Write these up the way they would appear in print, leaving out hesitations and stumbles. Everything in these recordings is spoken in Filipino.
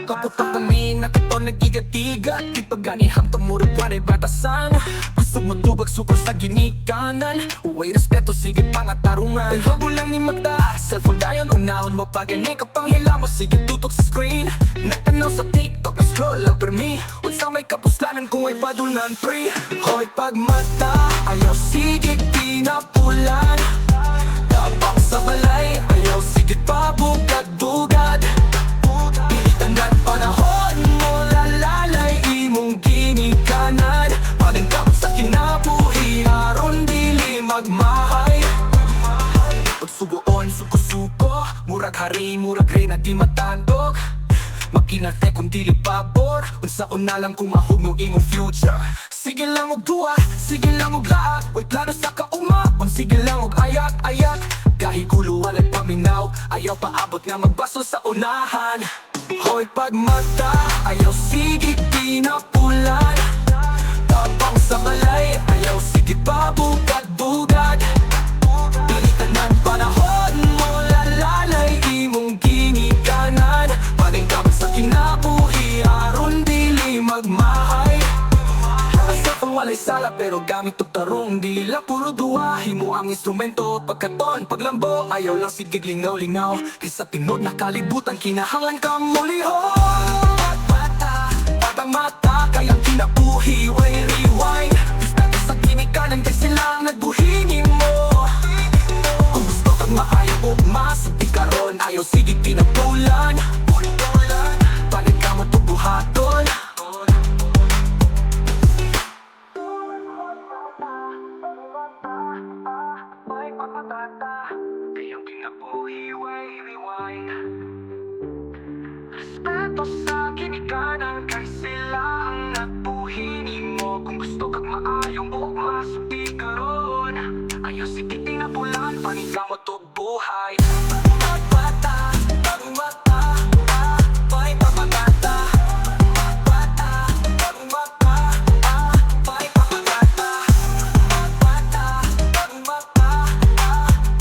Kaputak kami na kito nagigatiga Di paganihang tumurog panay batasan Gusto mo tubag super sa ginikanan Uway respeto sige pangatarungan Huwag mo lang ni mata Cellphone dayon unahon mo pagaling kapang hila mo sige tutok sa screen Natanaw sa TikTok na scroll lang per me Unsang may kapuslanan kung ay padulan free Hoy pagmata ayaw sige pinapulan Tapang sa balay ayaw sige pabugad-bugad Pilitangan panahon mo lalalay imong ginikanan Padangkap sa kinabuhi aron dili magmahay Pagsugoon suko-suko murag hari murag rey na di matandog Makinarte kung dili pabor unsaon na lang kung mahugno imong future Sige lang og duwa, sige lang og laak Way plano sa kauma, sige lang og ayat-ayat Kahit kulo walay paminaw, ayaw paabot nga magbaso sa unahan Hoy pagmata, ayaw sige pinapulan Tapang sa balay, ayaw sige pabugad-bugad Pilitanan panahon mo lalalay imong ginikanan Padingkap sa kinabuhi aron dili magmahay Asa kang walay sala pero gamit og tarong Di lang puro duwa, himo ang instrumento Pagkaton, paglambo, ayaw lang sigig lingaw-lingaw Kaysa tinod na kalibutan, kinahanglan ka muliho Pagmata, pagmata, kayang kinabuhi Way rewind, respeto sa ginikanan Kay silang nagbuhingin mo Kung gusto kang maayaw o masabi karon Ayaw sigig tinapulan Panig ka mo tubuhaton Kayang kinabuhi, way rewind Respeto sa ginikanan Kay sila ang nagbuhini mo Kung gusto kang maayong o masubi karon Ayaw sige tinapulan Panigaw mo to buhay Pagbata, pagmata May pamagata Pagbata, pagmata May pamagata Pagbata, pagmata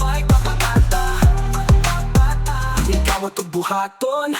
May pamagata Ikaw mo to buhaton